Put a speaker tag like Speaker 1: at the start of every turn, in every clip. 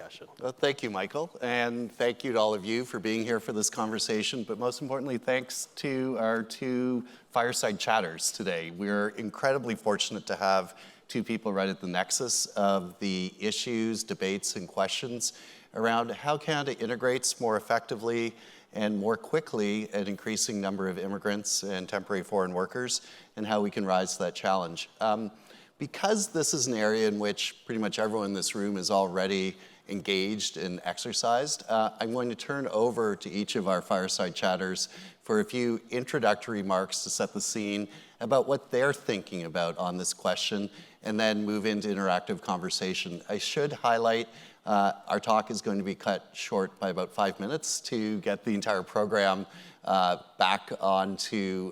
Speaker 1: discussion.
Speaker 2: Well, thank you, Michael, and thank you to all of you for being here for this conversation, but most importantly, thanks to our two fireside chatters today. We're incredibly fortunate to have two people right at the nexus of the issues, debates, and questions around how Canada integrates more effectively and more quickly an increasing number of immigrants and temporary foreign workers, and how we can rise to that challenge. Because this is an area in which pretty much everyone in this room is already engaged and exercised, I'm going to turn over to each of our fireside chatters for a few introductory remarks to set the scene about what they're thinking about on this question, and then move into interactive conversation. I should highlight our talk is going to be cut short by about 5 minutes to get the entire program back onto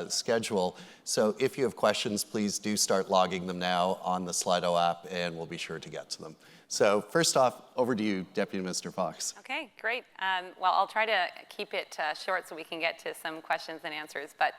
Speaker 2: schedule. So if you have questions, please do start logging them now on the Slido app, and we'll be sure to get to them. So first off, over to you, Deputy Minister Fox.
Speaker 3: Okay, great. Well, I'll try to keep it short so we can get to some questions and answers. But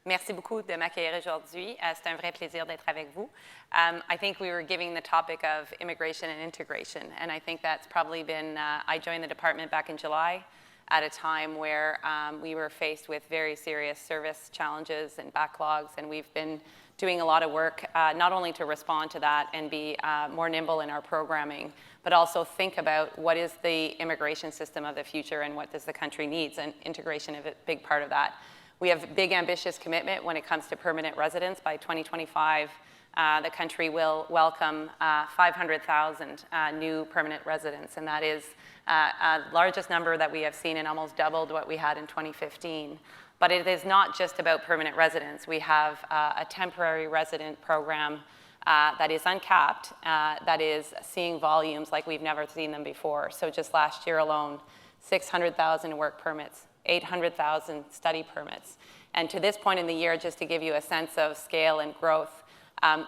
Speaker 3: merci beaucoup de m'accueillir aujourd'hui. C'est un vrai plaisir d'être avec vous. I think we were giving the topic of immigration and integration, and I think that's probably been, I joined the department back in July at a time where we were faced with very serious service challenges and backlogs, and we've been doing a lot of work not only to respond to that and be more nimble in our programming, but also think about what is the immigration system of the future and what does the country needs, and integration is a big part of that. We have a big ambitious commitment when it comes to permanent residence. By 2025, the country will welcome 500,000 new permanent residents, and that is the largest number that we have seen and almost doubled what we had in 2015. But it is not just about permanent residents. We have a temporary resident program that is uncapped, that is seeing volumes like we've never seen them before. So just last year alone, 600,000 work permits, 800,000 study permits. And to this point in the year, just to give you a sense of scale and growth,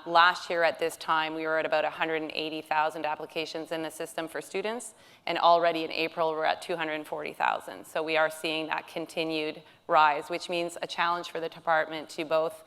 Speaker 3: last year at this time, we were at about 180,000 applications in the system for students, and already in April, we're at 240,000. So we are seeing that continued rise, which means a challenge for the department to both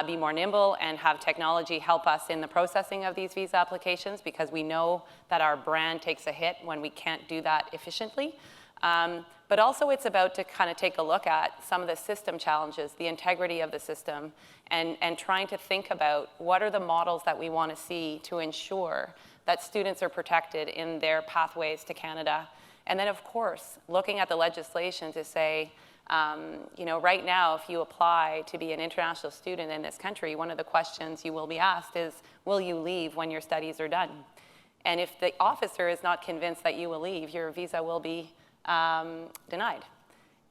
Speaker 3: be more nimble and have technology help us in the processing of these visa applications, because we know that our brand takes a hit when we can't do that efficiently. But also it's about to kind of take a look at some of the system challenges, the integrity of the system, and trying to think about what are the models that we want to see to ensure that students are protected in their pathways to Canada. And then of course, looking at the legislation to say, you know, right now, if you apply to be an international student in this country, one of the questions you will be asked is, will you leave when your studies are done? And if the officer is not convinced that you will leave, your visa will be denied.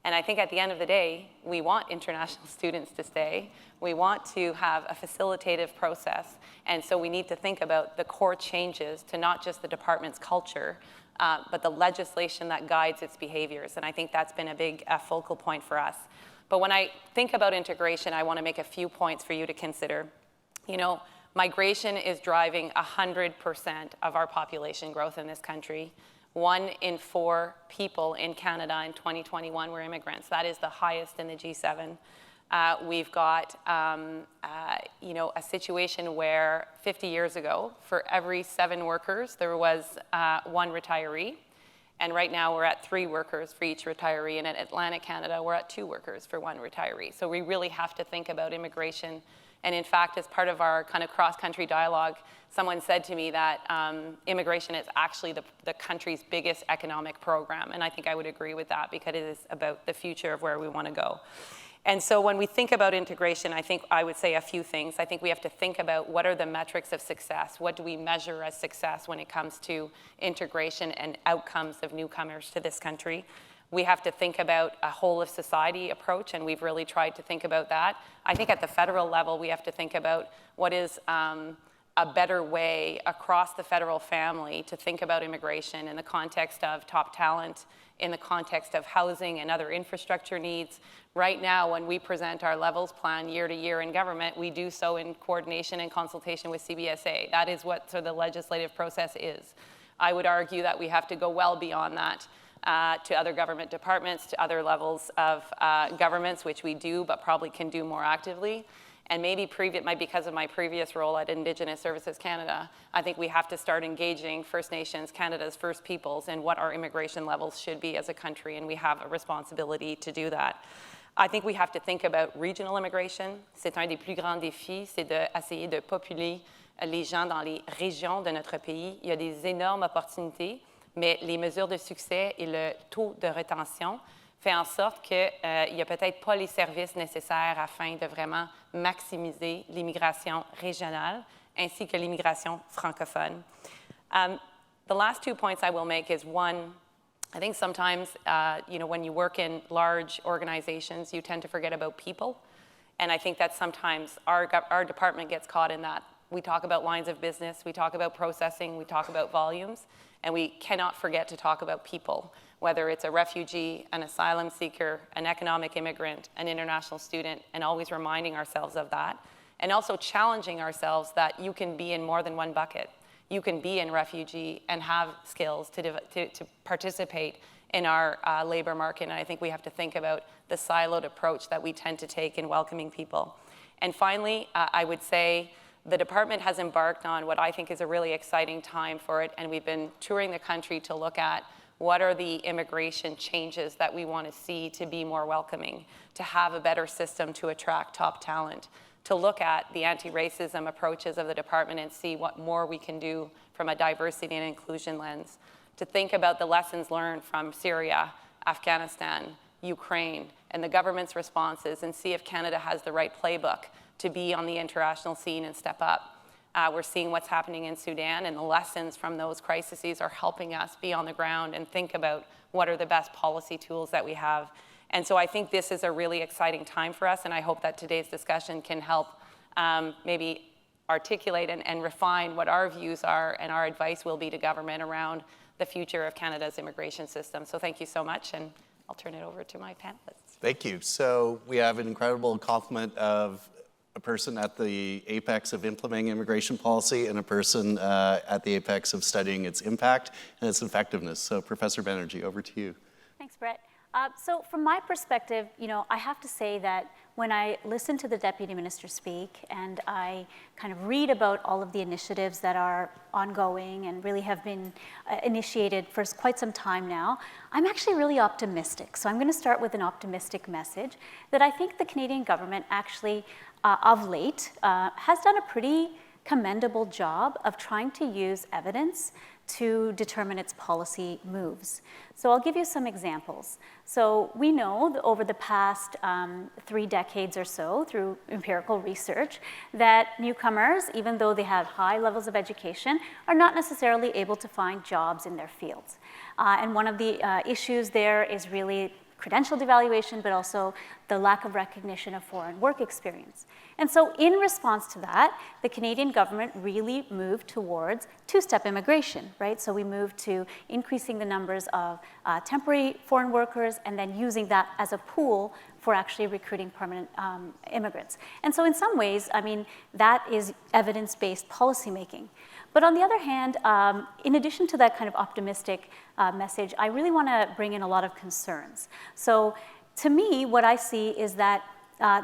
Speaker 3: And I think at the end of the day, we want international students to stay. We want to have a facilitative process. And so we need to think about the core changes to not just the department's culture, but the legislation that guides its behaviors. And I think that's been a big focal point for us. But when I think about integration, I want to make a few points for you to consider. You know, migration is driving 100% of our population growth in this country. 1 in 4 people in Canada in 2021 were immigrants. That is the highest in the G7. We've got you know, a situation where 50 years ago, for every 7 workers, there was 1 retiree. And right now we're at 3 workers for each retiree. And in Atlantic Canada, we're at 2 workers for 1 retiree. So we really have to think about immigration. And in fact, as part of our kind of cross-country dialogue, someone said to me that immigration is actually the country's biggest economic program. And I think I would agree with that, because it is about the future of where we want to go. And so when we think about integration, I think I would say a few things. I think we have to think about what are the metrics of success? What do we measure as success when it comes to integration and outcomes of newcomers to this country? We have to think about a whole of society approach, and we've really tried to think about that. I think at the federal level, we have to think about what is a better way across the federal family to think about immigration in the context of top talent, in the context of housing and other infrastructure needs. Right now, when we present our levels plan year to year in government, we do so in coordination and consultation with CBSA. That is what sort of the legislative process is. I would argue that we have to go well beyond that to other government departments, to other levels of governments, which we do, but probably can do more actively. And maybe because of my previous role at Indigenous Services Canada, I think we have to start engaging First Nations, Canada's First Peoples, in what our immigration levels should be as a country, and we have a responsibility to do that. I think we have to think about regional immigration. C'est un des plus grands défis, c'est d'essayer de populer les gens dans les régions de notre pays. Il y a des énormes opportunités, mais les mesures de succès et le taux de rétention fait en sorte qu'il n'y a peut-être pas les services nécessaires afin de vraiment maximiser l'immigration régionale ainsi que l'immigration francophone. The last 2 points I will make is one, I think sometimes, when you work in large organizations, you tend to forget about people. And I think that sometimes our department gets caught in that. We talk about lines of business, we talk about processing, we talk about volumes, and we cannot forget to talk about people, whether it's a refugee, an asylum seeker, an economic immigrant, an international student, and always reminding ourselves of that. And also challenging ourselves that you can be in more than one bucket. You can be in refugee and have skills to participate in our labor market. And I think we have to think about the siloed approach that we tend to take in welcoming people. And finally, I would say the department has embarked on what I think is a really exciting time for it. And we've been touring the country to look at what are the immigration changes that we want to see to be more welcoming, to have a better system to attract top talent, to look at the anti-racism approaches of the department and see what more we can do from a diversity and inclusion lens, to think about the lessons learned from Syria, Afghanistan, Ukraine, and the government's responses and see if Canada has the right playbook to be on the international scene and step up. We're seeing what's happening in Sudan, and the lessons from those crises are helping us be on the ground and think about what are the best policy tools that we have. And so I think this is a really exciting time for us, and I hope that today's discussion can help maybe articulate and refine what our views are and our advice will be to government around the future of Canada's immigration system. So thank you so much, and I'll turn it over to my panelists.
Speaker 2: Thank you. So we have an incredible complement of a person at the apex of implementing immigration policy and a person at the apex of studying its impact and its effectiveness. So Professor Banerjee, over to you.
Speaker 1: Thanks, Brett. So from my perspective, I have to say that when I listen to the Deputy Minister speak and I kind of read about all of the initiatives that are ongoing and really have been initiated for quite some time now, I'm actually really optimistic. So I'm going to start with an optimistic message that I think the Canadian government actually, of late, has done a pretty commendable job of trying to use evidence to determine its policy moves. So I'll give you some examples. So we know that over the past 3 decades or so, through empirical research, that newcomers, even though they have high levels of education, are not necessarily able to find jobs in their fields. And one of the issues there is really credential devaluation, but also the lack of recognition of foreign work experience. And so in response to that, the Canadian government really moved towards two-step immigration, right? So we moved to increasing the numbers of temporary foreign workers and then using that as a pool for actually recruiting permanent immigrants. And so in some ways, I mean, that is evidence-based policymaking. But on the other hand, in addition to that kind of optimistic message, I really want to bring in a lot of concerns. So to me, what I see is that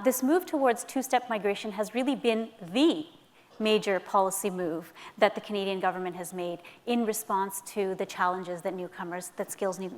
Speaker 1: this move towards two-step migration has really been the major policy move that the Canadian government has made in response to the challenges that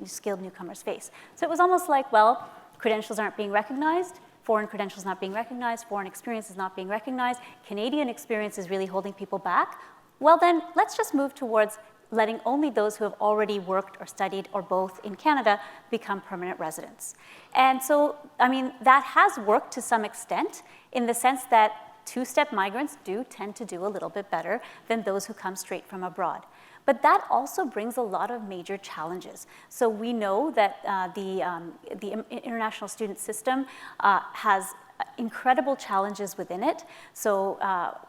Speaker 1: skilled newcomers face. So it was almost like, well, credentials aren't being recognized, foreign credentials not being recognized, foreign experience is not being recognized, Canadian experience is really holding people back. Well then, let's just move towards letting only those who have already worked or studied or both in Canada become permanent residents. And so, I mean, that has worked to some extent in the sense that two-step migrants do tend to do a little bit better than those who come straight from abroad. But that also brings a lot of major challenges. So we know that the international student system has incredible challenges within it. So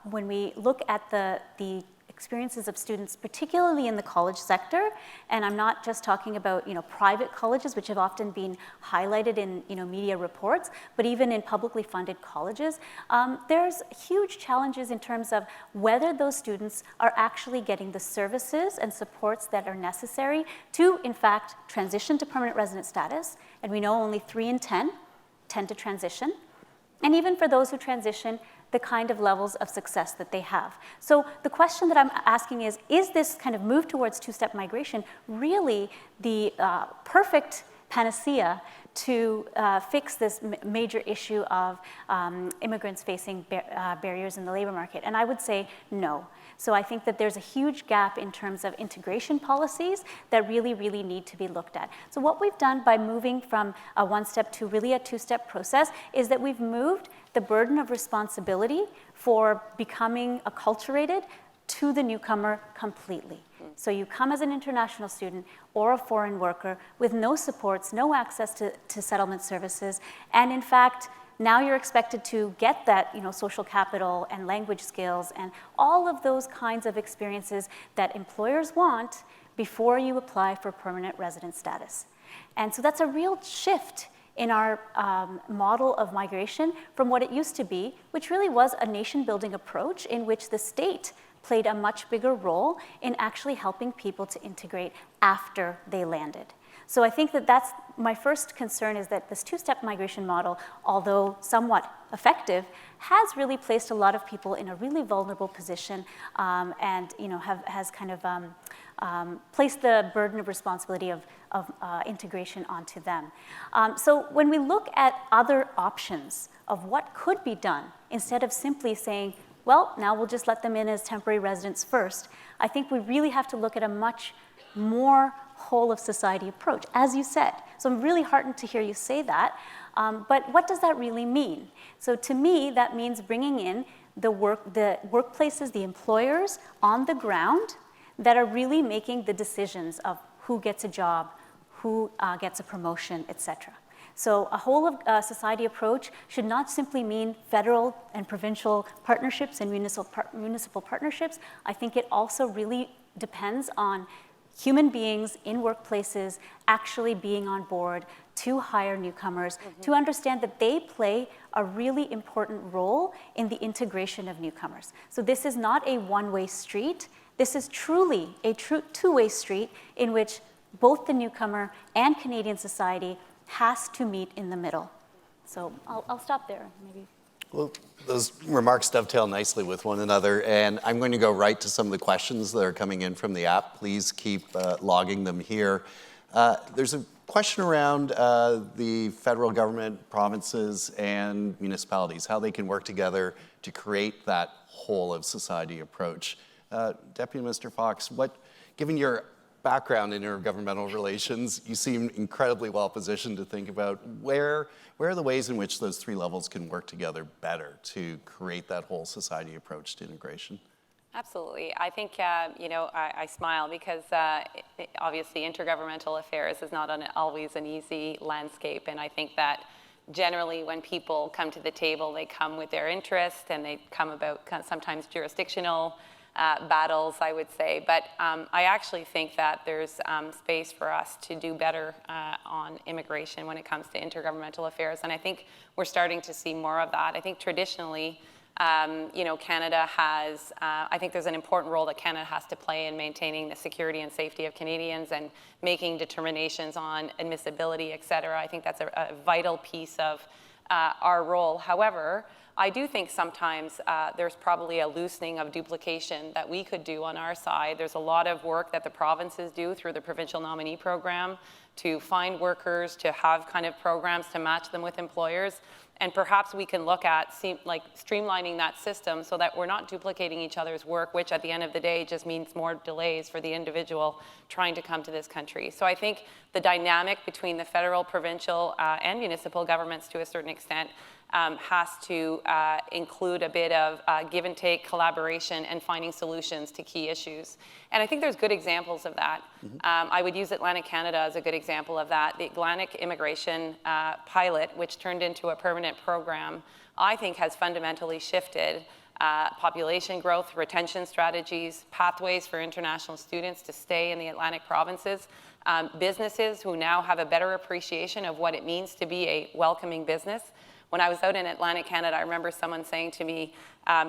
Speaker 1: when we look at the experiences of students, particularly in the college sector, and I'm not just talking about private colleges, which have often been highlighted in media reports, but even in publicly funded colleges, there's huge challenges in terms of whether those students are actually getting the services and supports that are necessary to, in fact, transition to permanent resident status. And we know only 3 in 10 tend to transition. And even for those who transition, the kind of levels of success that they have. So the question that I'm asking is this kind of move towards two-step migration really the perfect panacea to fix this major issue of immigrants facing barriers in the labor market? And I would say no. So I think that there's a huge gap in terms of integration policies that really, really need to be looked at. So what we've done by moving from a one-step to really a two-step process is that we've moved the burden of responsibility for becoming acculturated to the newcomer completely. So you come as an international student or a foreign worker with no supports, no access to settlement services, and in fact, now you're expected to get that, social capital and language skills and all of those kinds of experiences that employers want before you apply for permanent resident status. And so that's a real shift in our model of migration from what it used to be, which really was a nation-building approach in which the state played a much bigger role in actually helping people to integrate after they landed. So I think that that's my first concern, is that this two-step migration model, although somewhat effective, has really placed a lot of people in a really vulnerable position and has kind of placed the burden of responsibility of integration onto them. So when we look at other options of what could be done, instead of simply saying, well, now we'll just let them in as temporary residents first, I think we really have to look at a much more whole of society approach, as you said. So I'm really heartened to hear you say that. But what does that really mean? So to me, that means bringing in the workplaces, the employers on the ground that are really making the decisions of who gets a job, who gets a promotion, et cetera. So a whole of society approach should not simply mean federal and provincial partnerships and municipal partnerships. I think it also really depends on human beings in workplaces actually being on board to hire newcomers, to understand that they play a really important role in the integration of newcomers. So this is not a one-way street. This is truly a two-way street in which both the newcomer and Canadian society has to meet in the middle. So I'll stop there, maybe.
Speaker 2: Well, those remarks dovetail nicely with one another, and I'm going to go right to some of the questions that are coming in from the app. Please keep logging them here. There's a question around the federal government, provinces, and municipalities, how they can work together to create that whole of society approach. Deputy Minister Fox, given your background in intergovernmental relations, you seem incredibly well positioned to think about where are the ways in which those three levels can work together better to create that whole society approach to integration?
Speaker 3: Absolutely. I think, I smile because obviously intergovernmental affairs is not always an easy landscape. And I think that generally when people come to the table, they come with their interest and they come about sometimes jurisdictional battles, I would say. But I actually think that there's space for us to do better on immigration when it comes to intergovernmental affairs. And I think we're starting to see more of that. I think traditionally, Canada has, I think there's an important role that Canada has to play in maintaining the security and safety of Canadians and making determinations on admissibility, et cetera. I think that's a vital piece of our role. However, I do think sometimes there's probably a loosening of duplication that we could do on our side. There's a lot of work that the provinces do through the provincial nominee program to find workers, to have kind of programs to match them with employers. And perhaps we can look at streamlining that system so that we're not duplicating each other's work, which at the end of the day just means more delays for the individual trying to come to this country. So I think the dynamic between the federal, provincial, and municipal governments to a certain extent has to include a bit of give and take, collaboration, and finding solutions to key issues. And I think there's good examples of that. I would use Atlantic Canada as a good example of that. The Atlantic immigration pilot, which turned into a permanent program, I think has fundamentally shifted population growth, retention strategies, pathways for international students to stay in the Atlantic provinces, businesses who now have a better appreciation of what it means to be a welcoming business. When I was out in Atlantic Canada, I remember someone saying to me,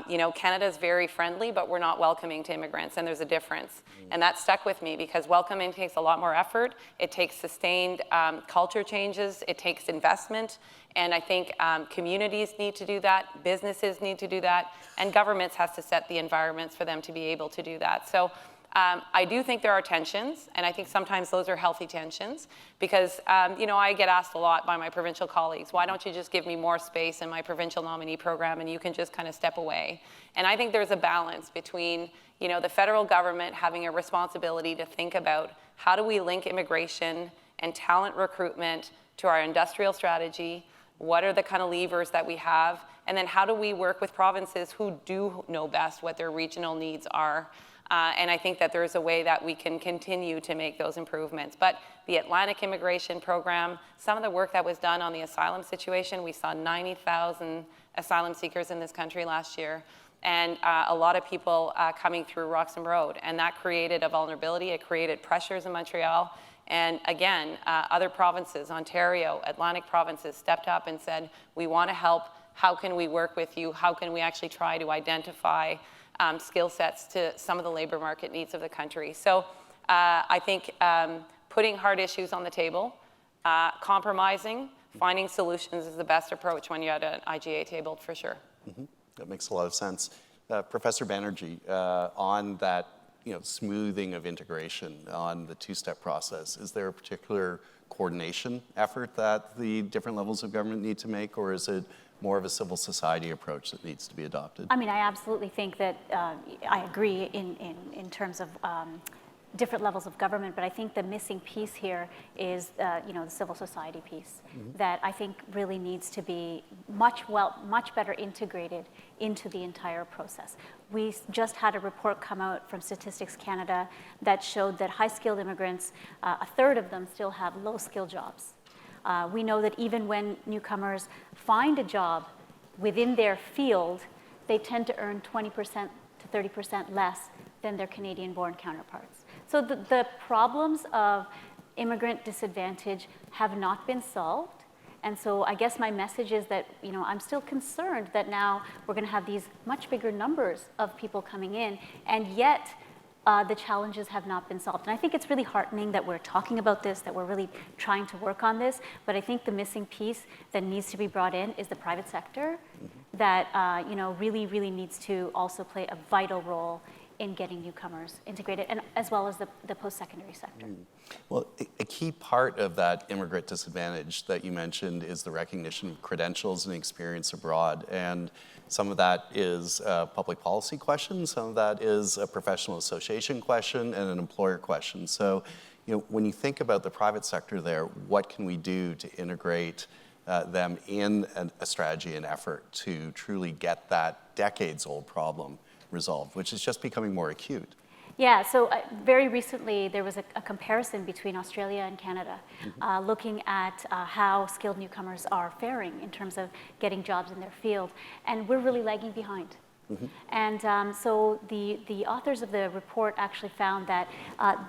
Speaker 3: you know, Canada is very friendly, but we're not welcoming to immigrants, and there's a difference. And that stuck with me because welcoming takes a lot more effort. It takes sustained culture changes. It takes investment. And I think communities need to do that, businesses need to do that, and governments has to set the environments for them to be able to do that. So I do think there are tensions, and I think sometimes those are healthy tensions because, you know, I get asked a lot by my provincial colleagues, why don't you just give me more space in my provincial nominee program and you can just kind of step away? And I think there's a balance between, you know, the federal government having a responsibility to think about how do we link immigration and talent recruitment to our industrial strategy, what are the kind of levers that we have, and then how do we work with provinces who do know best what their regional needs are. And I think that there's a way that we can continue to make those improvements. But the Atlantic immigration program, some of the work that was done on the asylum situation, we saw 90,000 asylum seekers in this country last year, and a lot of people coming through Roxham Road. And that created a vulnerability, it created pressures in Montreal. And again, other provinces, Ontario, Atlantic provinces stepped up and said, we want to help, how can we work with you? How can we actually try to identify skill sets to some of the labor market needs of the country? So I think putting hard issues on the table, compromising, finding solutions is the best approach when you're at an IGA table, for sure.
Speaker 2: Mm-hmm. That makes a lot of sense. Professor Banerjee, on that smoothing of integration on the two-step process, is there a particular coordination effort that the different levels of government need to make, or is it more of a civil society approach that needs to be adopted?
Speaker 1: I mean, I absolutely think that I agree in terms of different levels of government, but I think the missing piece here is the civil society piece that I think really needs to be much better integrated into the entire process. We just had a report come out from Statistics Canada that showed that high-skilled immigrants, a third of them still have low-skilled jobs. We know that even when newcomers find a job within their field, they tend to earn 20% to 30% less than their Canadian-born counterparts. So the problems of immigrant disadvantage have not been solved. And so I guess my message is that, I'm still concerned that now we're going to have these much bigger numbers of people coming in, and yet the challenges have not been solved. And I think it's really heartening that we're talking about this, that we're really trying to work on this. But I think the missing piece that needs to be brought in is the private sector that really, really needs to also play a vital role in getting newcomers integrated, and as well as the post-secondary sector.
Speaker 2: Well, a key part of that immigrant disadvantage that you mentioned is the recognition of credentials and experience abroad. And some of that is a public policy question, some of that is a professional association question and an employer question. So, when you think about the private sector there, what can we do to integrate them in a strategy and effort to truly get that decades-old problem resolved, which is just becoming more acute?
Speaker 1: Yeah, so very recently there was a comparison between Australia and Canada, looking at how skilled newcomers are faring in terms of getting jobs in their field, and we're really lagging behind. And so the authors of the report actually found that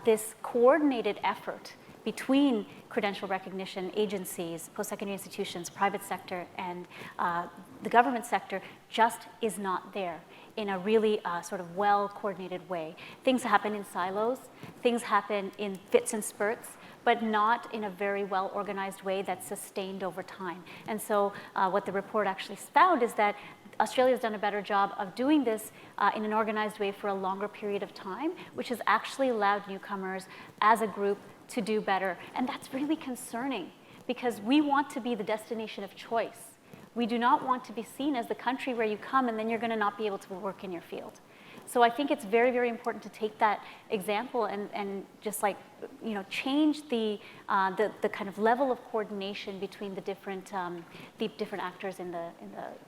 Speaker 1: this coordinated effort between credential recognition agencies, post-secondary institutions, private sector, and the government sector just is not there in a really sort of well-coordinated way. Things happen in silos, things happen in fits and spurts, but not in a very well-organized way that's sustained over time. And so what the report actually found is that Australia's done a better job of doing this in an organized way for a longer period of time, which has actually allowed newcomers as a group to do better. And that's really concerning because we want to be the destination of choice. We do not want to be seen as the country where you come and then you're going to not be able to work in your field. So I think it's very, very important to take that example and just change the kind of level of coordination between the different actors in the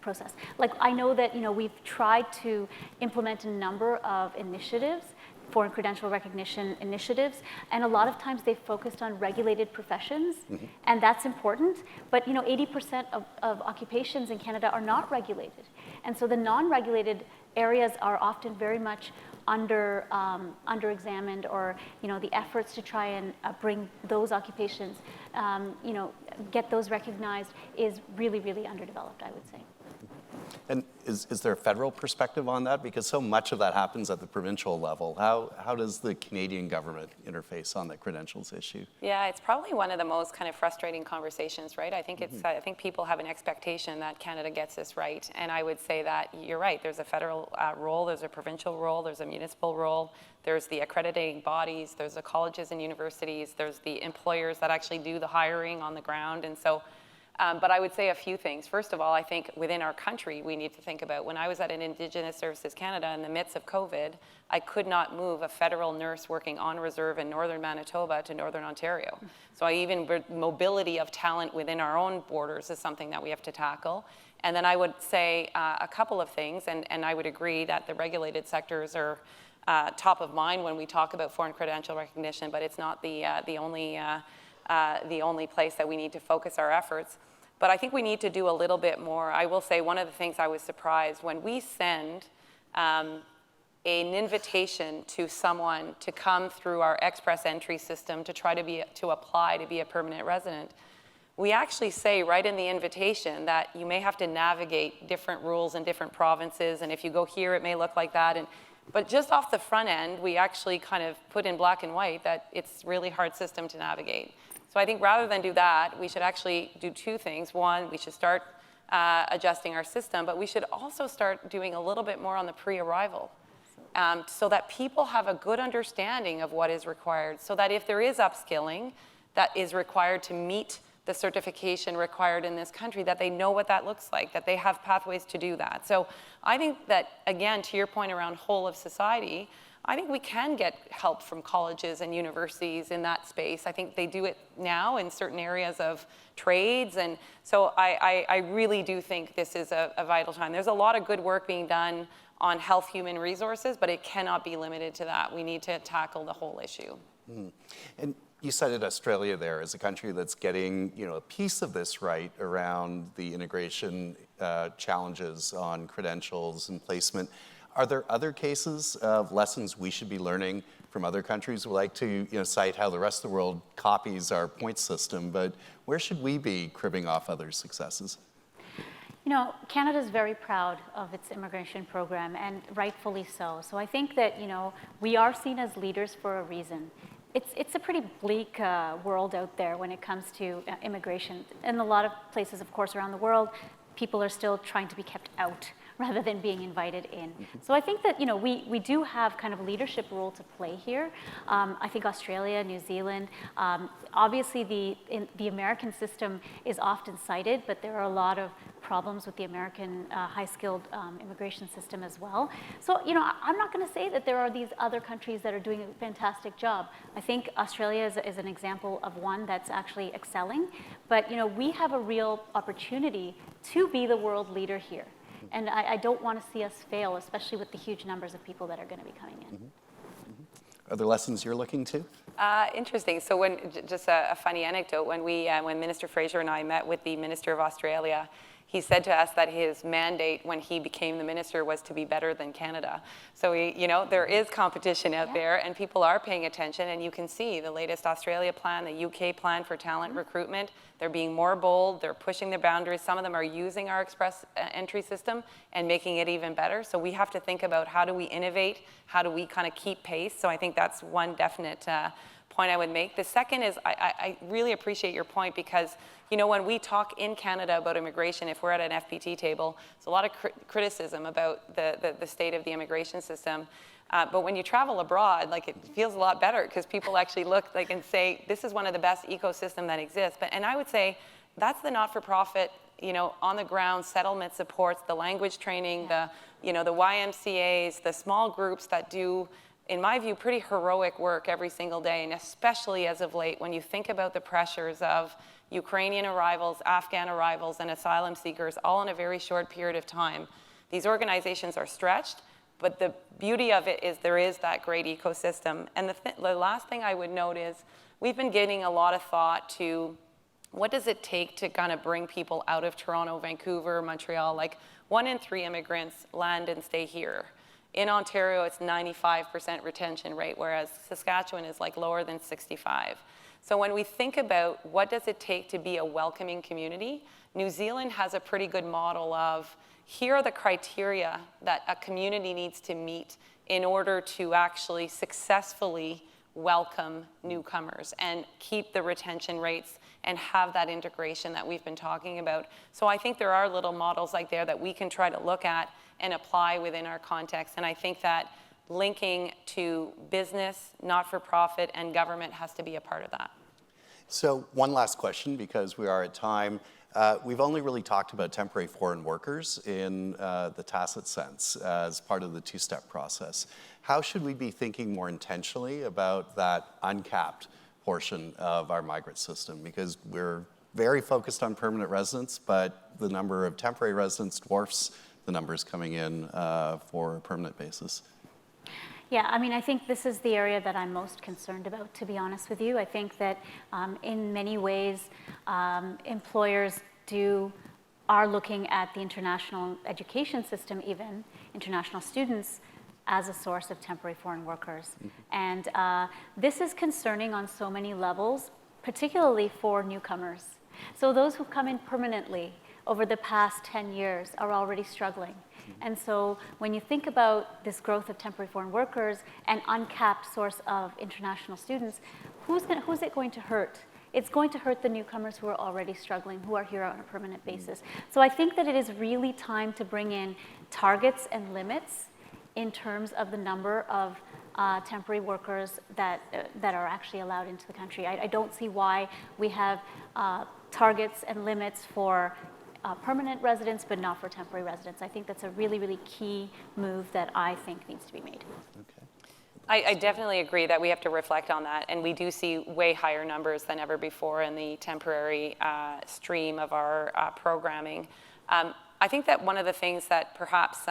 Speaker 1: process. Like, I know that we've tried to implement a number of initiatives, foreign credential recognition initiatives, and a lot of times they've focused on regulated professions, and that's important, but 80% of occupations in Canada are not regulated. And so the non-regulated areas are often very much under-examined, or the efforts to try and bring those occupations, get those recognized is really, really underdeveloped, I would say.
Speaker 2: And is there a federal perspective on that? Because so much of that happens at the provincial level. How does the Canadian government interface on the credentials issue?
Speaker 3: Yeah, it's probably one of the most kind of frustrating conversations, right? I think I think people have an expectation that Canada gets this right, and I would say that you're right. There's a federal role, there's a provincial role, there's a municipal role, there's the accrediting bodies, there's the colleges and universities, there's the employers that actually do the hiring on the ground, and so. But I would say a few things. First of all, I think within our country, we need to think about, when I was at an Indigenous Services Canada in the midst of COVID, I could not move a federal nurse working on reserve in northern Manitoba to northern Ontario. So mobility of talent within our own borders is something that we have to tackle. And then I would say a couple of things, and I would agree that the regulated sectors are top of mind when we talk about foreign credential recognition, but it's not the only place that we need to focus our efforts. But I think we need to do a little bit more. I will say one of the things I was surprised, when we send an invitation to someone to come through our express entry system to try to apply to be a permanent resident, we actually say right in the invitation that you may have to navigate different rules in different provinces, and if you go here, it may look like that. But just off the front end, we actually kind of put in black and white that it's a really hard system to navigate. So I think rather than do that, we should actually do two things. One, we should start adjusting our system, but we should also start doing a little bit more on the pre-arrival, so that people have a good understanding of what is required, so that if there is upskilling that is required to meet the certification required in this country, that they know what that looks like, that they have pathways to do that. So I think that, again, to your point around whole of society, I think we can get help from colleges and universities in that space. I think they do it now in certain areas of trades. And so I really do think this is a vital time. There's a lot of good work being done on health human resources, but it cannot be limited to that. We need to tackle the whole issue. Mm.
Speaker 2: And you cited Australia there as a country that's getting a piece of this right around the integration challenges on credentials and placement. Are there other cases of lessons we should be learning from other countries? We like to cite how the rest of the world copies our point system, but where should we be cribbing off other successes?
Speaker 1: Canada is very proud of its immigration program, and rightfully so. So I think that, we are seen as leaders for a reason. It's a pretty bleak world out there when it comes to immigration. In a lot of places, of course, around the world, people are still trying to be kept out rather than being invited in. So I think that we do have kind of a leadership role to play here. I think Australia, New Zealand, obviously the American system is often cited, but there are a lot of problems with the American high-skilled immigration system as well. So I'm not going to say that there are these other countries that are doing a fantastic job. I think Australia is an example of one that's actually excelling, but we have a real opportunity to be the world leader here. And I don't want to see us fail, especially with the huge numbers of people that are going to be coming in.
Speaker 2: Mm-hmm. Mm-hmm. Are there lessons you're looking to?
Speaker 3: Interesting. So just a funny anecdote, when Minister Fraser and I met with the Minister of Australia, he said to us that his mandate when he became the minister was to be better than Canada. So there is competition out there, and people are paying attention, and you can see the latest Australia plan, the UK plan for talent recruitment. They're being more bold, they're pushing the boundaries. Some of them are using our express entry system and making it even better. So we have to think about how do we innovate, how do we kind of keep pace. So I think that's one definite point I would make. The second is I really appreciate your point, because when we talk in Canada about immigration, if we're at an FPT table, there's a lot of criticism about the state of the immigration system. But when you travel abroad, it feels a lot better, because people actually look and say, this is one of the best ecosystem that exists. And I would say that's the not-for-profit, on the ground settlement supports, the language training, the YMCAs, the small groups that do, in my view, pretty heroic work every single day, and especially as of late, when you think about the pressures of Ukrainian arrivals, Afghan arrivals, and asylum seekers, all in a very short period of time. These organizations are stretched, but the beauty of it is there is that great ecosystem. And the last thing I would note is we've been giving a lot of thought to what does it take to kind of bring people out of Toronto, Vancouver, Montreal. 1 in 3 immigrants land and stay here In Ontario, it's 95% retention rate, whereas Saskatchewan is like lower than 65. So when we think about what does it take to be a welcoming community, New Zealand has a pretty good model of here are the criteria that a community needs to meet in order to actually successfully welcome newcomers and keep the retention rates and have that integration that we've been talking about. So I think there are little models like there that we can try to look at and apply within our context. And I think that linking to business, not-for-profit, and government has to be a part of that.
Speaker 2: So one last question, because we are at time. We've only really talked about temporary foreign workers in the tacit sense as part of the two-step process. How should we be thinking more intentionally about that uncapped portion of our migrant system? Because we're very focused on permanent residents, but the number of temporary residents dwarfs the numbers coming in for a permanent basis.
Speaker 1: Yeah, I mean, I think this is the area that I'm most concerned about, to be honest with you. I think that in many ways, employers are looking at the international education system, even international students, as a source of temporary foreign workers. And this is concerning on so many levels, particularly for newcomers. So those who've come in permanently over the past 10 years are already struggling. And so when you think about this growth of temporary foreign workers and uncapped source of international students, who's it going to hurt? It's going to hurt the newcomers who are already struggling, who are here on a permanent basis. So I think that it is really time to bring in targets and limits in terms of the number of temporary workers that are actually allowed into the country. I don't see why we have targets and limits for permanent residents, but not for temporary residents. I think that's a really, really key move that I think needs to be made.
Speaker 2: Okay.
Speaker 3: I definitely agree that we have to reflect on that, and we do see way higher numbers than ever before in the temporary stream of our programming. I think that one of the things that perhaps,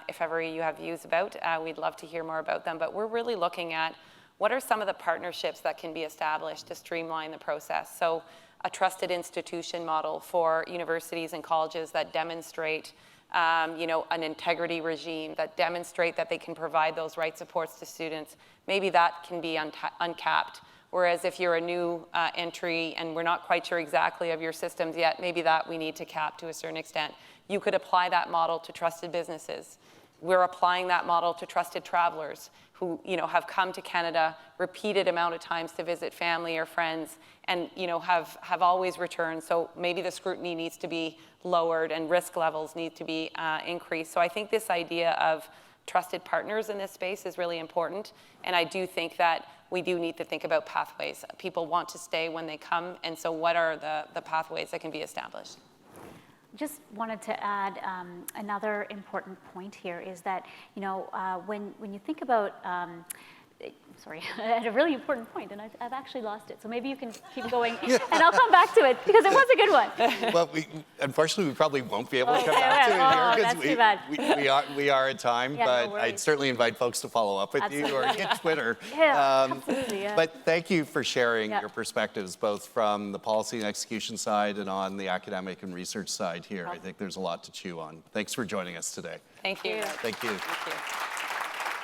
Speaker 3: if ever you have views about, we'd love to hear more about them, but we're really looking at what are some of the partnerships that can be established to streamline the process. So a trusted institution model for universities and colleges that demonstrate an integrity regime, that demonstrate that they can provide those right supports to students. Maybe that can be uncapped. Whereas if you're a new entry and we're not quite sure exactly of your systems yet, maybe that we need to cap to a certain extent. You could apply that model to trusted businesses. We're applying that model to trusted travelers who have come to Canada repeated amount of times to visit family or friends and have always returned. So maybe the scrutiny needs to be lowered and risk levels need to be increased. So I think this idea of trusted partners in this space is really important. And I do think that we do need to think about pathways. People want to stay when they come, and so what are the pathways that can be established?
Speaker 1: Just wanted to add another important point here is that, when you think about, sorry, I had a really important point and I've actually lost it. So maybe you can keep going and I'll come back to it because it was a good one.
Speaker 2: Well, unfortunately, we probably won't be able to come back to it here because we are at time,
Speaker 1: yeah,
Speaker 2: but
Speaker 1: no
Speaker 2: I'd certainly invite folks to follow up with you or get Twitter.
Speaker 1: Yeah, absolutely, yeah.
Speaker 2: But thank you for sharing your perspectives, both from the policy and execution side and on the academic and research side here. I think there's a lot to chew on. Thanks for joining us today.
Speaker 3: Thank you.
Speaker 2: Thank you.
Speaker 3: Thank you.